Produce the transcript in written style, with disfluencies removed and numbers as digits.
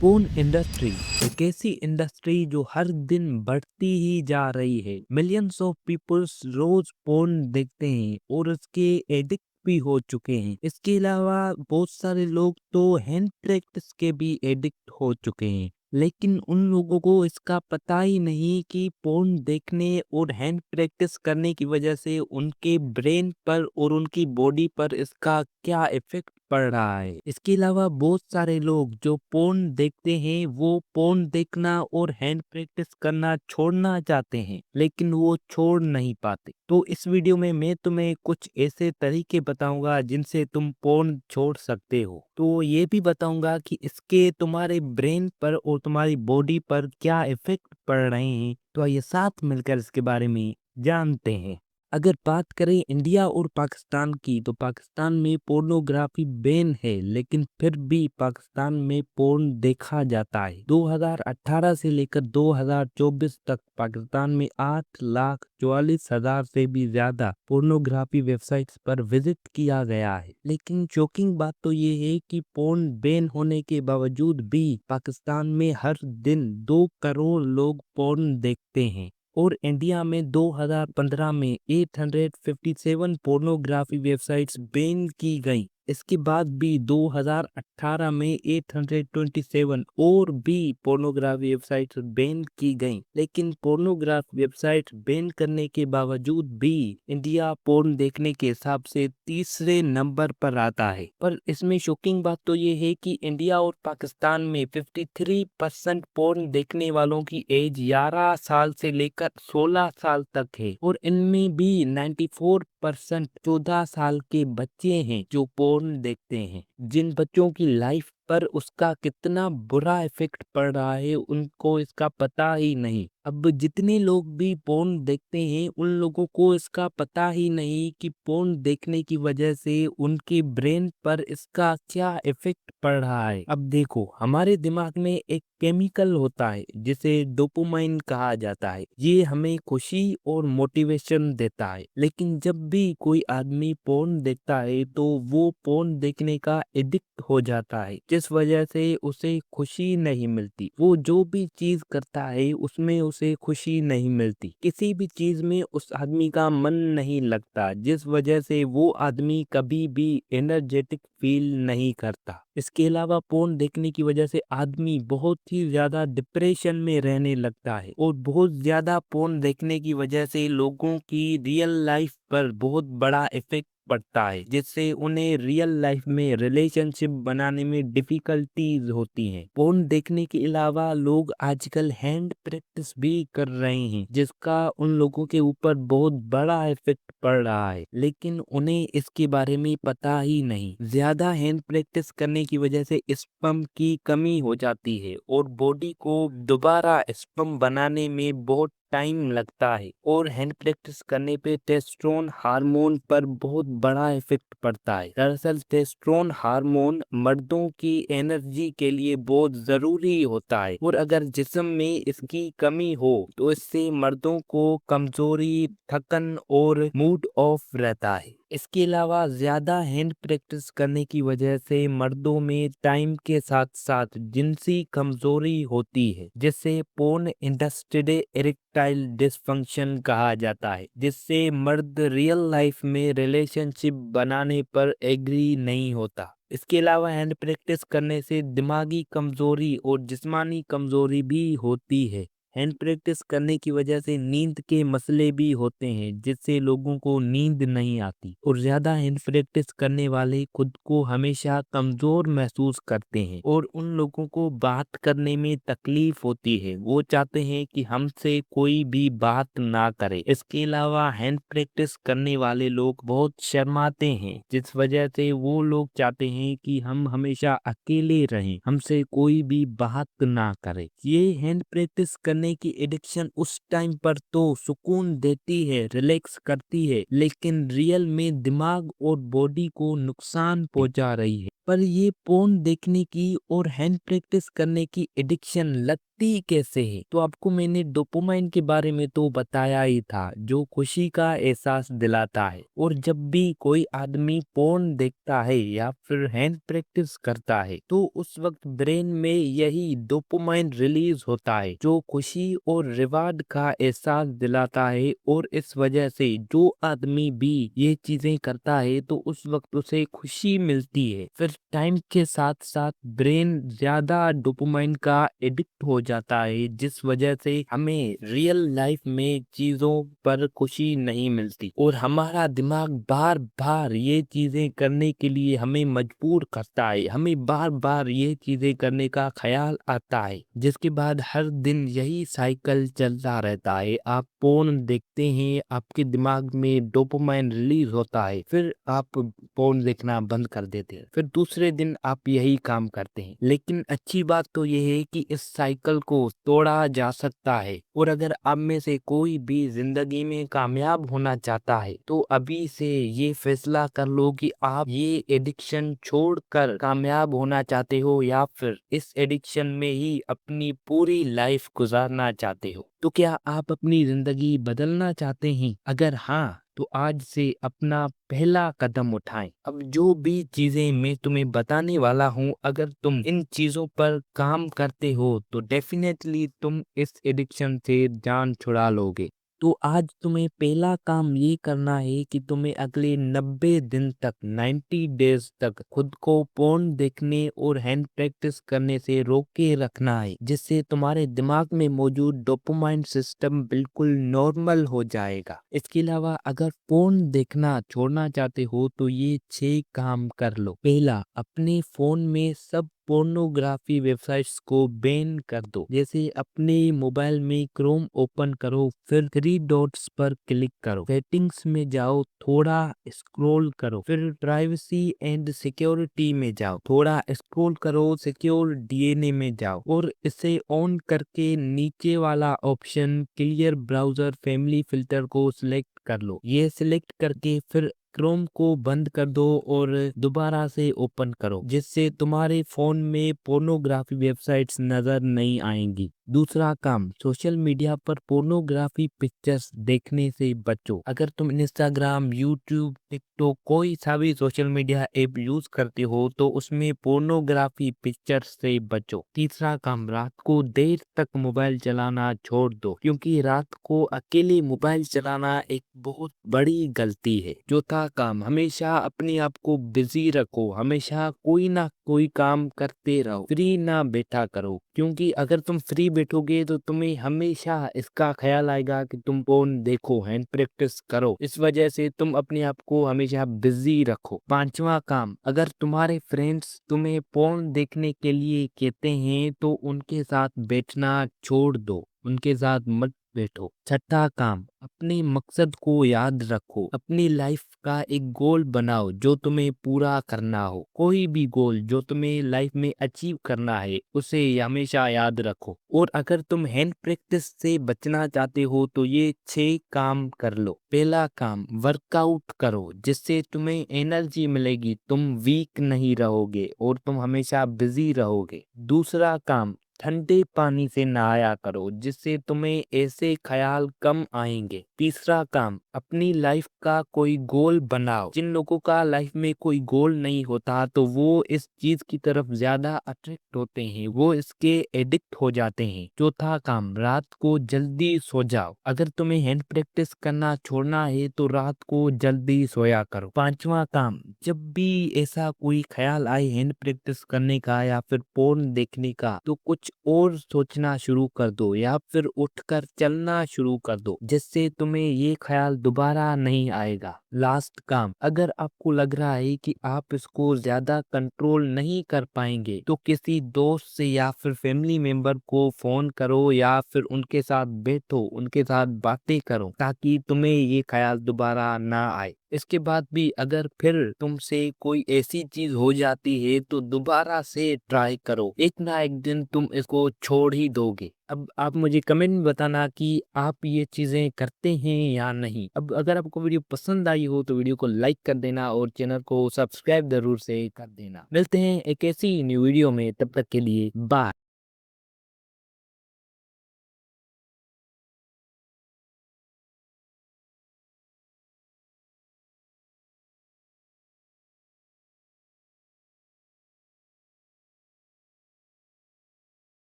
Porn industry एक ऐसी industry जो हर दिन बढ़ती ही जा रही है। मिलियंस ऑफ पीपल्स रोज पोर्न देखते हैं और उसके एडिक्ट भी हो चुके हैं। इसके अलावा बहुत सारे लोग तो हैंड प्रैक्टिस के भी एडिक्ट हो चुके हैं, लेकिन उन लोगों को इसका पता ही नहीं कि पोर्न देखने और हैंड प्रैक्टिस करने की वजह से उनके ब्रेन पर और उनकी बॉडी पर इसका क्या इफेक्ट पड़ रहा है। इसके अलावा बहुत सारे लोग जो पोर्न देखते हैं वो पोर्न देखना और हैंड प्रैक्टिस करना छोड़ना चाहते हैं, लेकिन वो छोड़ नहीं पाते। तो इस वीडियो में मैं तुम्हें कुछ ऐसे तरीके बताऊंगा जिनसे तुम पोर्न छोड़ सकते हो। तो ये भी बताऊंगा कि इसके तुम्हारे ब्रेन पर और तुम्हारी बॉडी पर क्या इफेक्ट पड़ रहे हैं। तो आइए साथ मिलकर इसके बारे में जानते हैं। अगर बात करें इंडिया और पाकिस्तान की, तो पाकिस्तान में पोर्नोग्राफी बैन है, लेकिन फिर भी पाकिस्तान में पोर्न देखा जाता है। 2018 से लेकर 2024 तक पाकिस्तान में 8,44,000 से भी ज्यादा पोर्नोग्राफी वेबसाइट्स पर विजिट किया गया है। लेकिन शॉकिंग बात तो ये है कि पोर्न बैन होने के बावजूद भी पाकिस्तान में हर दिन 2 करोड़ लोग पोर्न देखते हैं। और इंडिया में 2015 में 857 पोर्नोग्राफी वेबसाइट्स बैन की गई। इसके बाद भी 2018 में 827 और भी पोर्नोग्राफी वेबसाइट्स बैन की गई। लेकिन पोर्नोग्राफी वेबसाइट बैन करने के बावजूद भी इंडिया पोर्न देखने के हिसाब से तीसरे नंबर पर आता है। पर इसमें शॉकिंग बात तो ये है कि इंडिया और पाकिस्तान में 53% पोर्न देखने वालों की एज 11 साल से लेकर 16 साल तक है, और इनमें भी 94% 14 साल के बच्चे हैं जो पोर्न देखते हैं। जिन बच्चों की लाइफ पर उसका कितना बुरा इफेक्ट पड़ रहा है उनको इसका पता ही नहीं। अब जितने लोग भी पोर्न देखते हैं उन लोगों को इसका पता ही नहीं कि पोर्न देखने की वजह से उनके ब्रेन पर इसका क्या इफेक्ट पड़ रहा है। अब देखो, हमारे दिमाग में एक केमिकल होता है जिसे डोपामाइन कहा जाता है। ये हमें खुशी और मोटिवेशन देता है। लेकिन जब भी कोई आदमी पोर्न देखता है तो वो पोर्न देखने का एडिक्ट हो जाता है, जिस वजह से उसे खुशी नहीं मिलती। वो जो भी चीज करता है उसमें उसे खुशी नहीं मिलती। किसी भी चीज में उस आदमी का मन नहीं लगता, जिस वजह से वो आदमी कभी भी एनर्जेटिक फील नहीं करता। इसके अलावा पोर्न देखने की वजह से आदमी बहुत ही ज्यादा डिप्रेशन में रहने लगता है, और बहुत ज्यादा पोर्न देखने की वजह से लोगों की रियल लाइफ पर बहुत बड़ा इफेक्ट पड़ता है, जिससे उन्हें रियल लाइफ में रिलेशनशिप बनाने में डिफिकल्टीज होती हैं। पोर्न देखने के अलावा लोग आजकल हैंड प्रैक्टिस भी कर रहे हैं, जिसका उन लोगों के ऊपर बहुत बड़ा इफेक्ट पड़ रहा है, लेकिन उन्हें इसके बारे में पता ही नहीं। ज्यादा हैंड प्रैक्टिस करने की वजह से स्पर्म की कमी हो जाती है, और बॉडी को दोबारा स्पर्म बनाने में बहुत टाइम लगता है, और हैंड प्रैक्टिस करने पे टेस्टोस्टेरोन हार्मोन पर बहुत बड़ा इफेक्ट पड़ता है। दरअसल टेस्टोस्टेरोन हार्मोन मर्दों की एनर्जी के लिए बहुत जरूरी होता है, और अगर जिस्म में इसकी कमी हो तो इससे मर्दों को कमजोरी, थकन और मूड ऑफ रहता है। इसके अलावा ज्यादा हैंड प्रैक्टिस करने की वजह से मर्दों में टाइम के साथ साथ जिनसी कमजोरी होती है, जिससे पोर्न इंडस्ट्री इरेक्टाइल डिसफंक्शन कहा जाता है, जिससे मर्द रियल लाइफ में रिलेशनशिप बनाने पर एग्री नहीं होता। इसके अलावा हैंड प्रैक्टिस करने से दिमागी कमजोरी और जिस्मानी कमजोरी भी होती है। हैंड प्रैक्टिस करने की वजह से नींद के मसले भी होते हैं, जिससे लोगों को नींद नहीं आती, और ज्यादा हैंड प्रैक्टिस करने वाले खुद को हमेशा कमजोर महसूस करते हैं, और उन लोगों को बात करने में तकलीफ होती है। वो चाहते हैं कि हमसे कोई भी बात ना करे। इसके अलावा हैंड प्रैक्टिस करने वाले लोग बहुत शर्माते हैं, जिस वजह से वो लोग चाहते हैं कि हम हमेशा अकेले रहें, हमसे कोई भी बात ना करे। ये हैंड प्रैक्टिस करने की एडिक्शन उस टाइम पर तो सुकून देती है, रिलैक्स करती है, लेकिन रियल में दिमाग और बॉडी को नुकसान पहुंचा रही है। पर ये पोर्न देखने की और हैंड प्रैक्टिस करने की एडिक्शन लगती कैसे है? तो आपको मैंने डोपामाइन के बारे में तो बताया ही था, जो खुशी का एहसास दिलाता है। और जब भी कोई आदमी पोर्न देखता है या फिर हैंड प्रैक्टिस करता है, तो उस वक्त ब्रेन में यही डोपामाइन रिलीज होता है, जो खुशी और रिवार्ड का एहसास दिलाता है। और इस वजह से जो आदमी भी ये चीजें करता है, तो उस वक्त उसे खुशी मिलती है। फिर टाइम के साथ साथ ब्रेन ज्यादा डोपामाइन का एडिक्ट हो जाता है, जिस वजह से हमें रियल लाइफ में चीजों पर खुशी नहीं मिलती और हमारा दिमाग बार बार ये चीजें करने के लिए हमें मजबूर करता है। हमें बार बार ये चीजें करने का ख्याल आता है, जिसके बाद हर दिन यही साइकिल चलता रहता है। आप पोर्न देखते हैं, आपके दिमाग में डोपामाइन रिलीज होता है, फिर आप पोर्न देखना बंद कर देते हैं, फिर दूसरे दिन आप यही काम करते हैं। लेकिन अच्छी बात तो यह है कि इस साइकिल को तोड़ा जा सकता है। और अगर आप में से कोई भी जिंदगी में कामयाब होना चाहता है, तो अभी से ये फैसला कर लो कि आप ये एडिक्शन छोड़कर कामयाब होना चाहते हो या फिर इस एडिक्शन में ही अपनी पूरी लाइफ गुजारना चाहते हो। तो क्या आप अपनी जिंदगी बदलना चाहते हैं? अगर हाँ, तो आज से अपना पहला कदम उठाएं। अब जो भी चीजें मैं तुम्हें बताने वाला हूँ, अगर तुम इन चीजों पर काम करते हो, तो डेफिनेटली तुम इस एडिक्शन से जान छुड़ा लोगे। तो आज तुम्हें पहला काम ये करना है कि तुम्हें अगले 90 दिन तक, 90 डेज तक खुद को पोर्न देखने और हैंड प्रैक्टिस करने से रोक के रखना है, जिससे तुम्हारे दिमाग में मौजूद डोपामाइन सिस्टम बिल्कुल नॉर्मल हो जाएगा। इसके अलावा अगर पोर्न देखना छोड़ना चाहते हो, तो ये 6 काम कर लो। पहला, अपने फोन में सब पोर्नोग्राफी वेबसाइट्स को बैन कर दो। जैसे अपने मोबाइल में क्रोम ओपन करो, फिर 3 डॉट्स पर क्लिक करो, सेटिंग्स में जाओ, थोड़ा स्क्रॉल करो, फिर प्राइवेसी एंड सिक्योरिटी में जाओ, थोड़ा स्क्रॉल करो, सिक्योर डीएनए में जाओ और इसे ऑन करके नीचे वाला option clear browser family filter को सिलेक्ट कर लो। ये सिलेक्ट करके फिर क्रोम को बंद कर दो और दोबारा से ओपन करो, जिससे तुम्हारे फोन में पोर्नोग्राफी वेबसाइट्स नजर नहीं आएंगी। दूसरा काम, सोशल मीडिया पर पोर्नोग्राफी पिक्चर्स देखने से बचो। अगर तुम इंस्टाग्राम, यूट्यूब, टिकटॉक कोई सा भी सोशल मीडिया ऐप यूज करते हो, तो उसमें पोर्नोग्राफी पिक्चर्स से बचो। तीसरा काम, रात को देर तक मोबाइल चलाना छोड़ दो, क्योंकि रात को अकेले मोबाइल चलाना एक बहुत बड़ी गलती है। चौथा काम, हमेशा अपने आप को बिजी रखो, हमेशा कोई ना कोई काम करते रहो, फ्री ना बैठा करो, क्योंकि अगर तुम फ्री बैठोगे तो तुम्हें हमेशा इसका ख्याल आएगा कि तुम पोर्न देखो, हैंड प्रैक्टिस करो। इस वजह से तुम अपने आप को हमेशा बिजी रखो। पांचवा काम, अगर तुम्हारे फ्रेंड्स तुम्हें पोर्न देखने के लिए कहते हैं, तो उनके साथ बैठना छोड़ दो, उनके साथ मत बैठो। छठा काम, अपने मकसद को याद रखो। अपनी लाइफ का एक गोल बनाओ जो तुम्हें पूरा करना हो। कोई भी गोल जो तुम्हें लाइफ में अचीव करना है, उसे हमेशा याद रखो। और अगर तुम हैंड प्रैक्टिस से बचना चाहते हो, तो ये 6 काम कर लो। पहला काम, वर्कआउट करो, जिससे तुम्हें एनर्जी मिलेगी, तुम वीक नहीं रहोगे और तुम हमेशा बिजी रहोगे। दूसरा काम, ठंडे पानी से नहाया करो, जिससे तुम्हें ऐसे ख्याल कम आएंगे। तीसरा काम, अपनी लाइफ का कोई गोल बनाओ। जिन लोगों का लाइफ में कोई गोल नहीं होता, तो वो इस चीज की तरफ ज्यादा अट्रैक्ट होते हैं, वो इसके एडिक्ट हो जाते हैं। चौथा काम, रात को जल्दी सो जाओ। अगर तुम्हें हैंड प्रैक्टिस करना छोड़ना है, तो रात को जल्दी सोया करो। पांचवा काम, जब भी ऐसा कोई ख्याल आए हैंड प्रैक्टिस करने का या फिर पोर्न देखने का, तो कुछ और सोचना शुरू कर दो या फिर उठकर चलना शुरू कर दो, जिससे तुम्हें ये ख्याल दोबारा नहीं आएगा। लास्ट काम, अगर आपको लग रहा है कि आप इसको ज्यादा कंट्रोल नहीं कर पाएंगे, तो किसी दोस्त से या फिर फैमिली मेंबर को फोन करो या फिर उनके साथ बैठो, उनके साथ बातें करो, ताकि तुम्हें ये ख्याल दोबारा ना आए। इसके बाद भी अगर फिर तुमसे कोई ऐसी चीज हो जाती है तो दोबारा से ट्राई करो, एक ना एक दिन तुम इसको छोड़ ही दोगे। अब आप मुझे कमेंट में बताना कि आप ये चीजें करते हैं या नहीं। अब अगर आपको वीडियो पसंद आई हो तो वीडियो को लाइक कर देना और चैनल को सब्सक्राइब जरूर से कर देना। मिलते हैं एक ऐसी न्यू वीडियो में, तब तक के लिए बाय।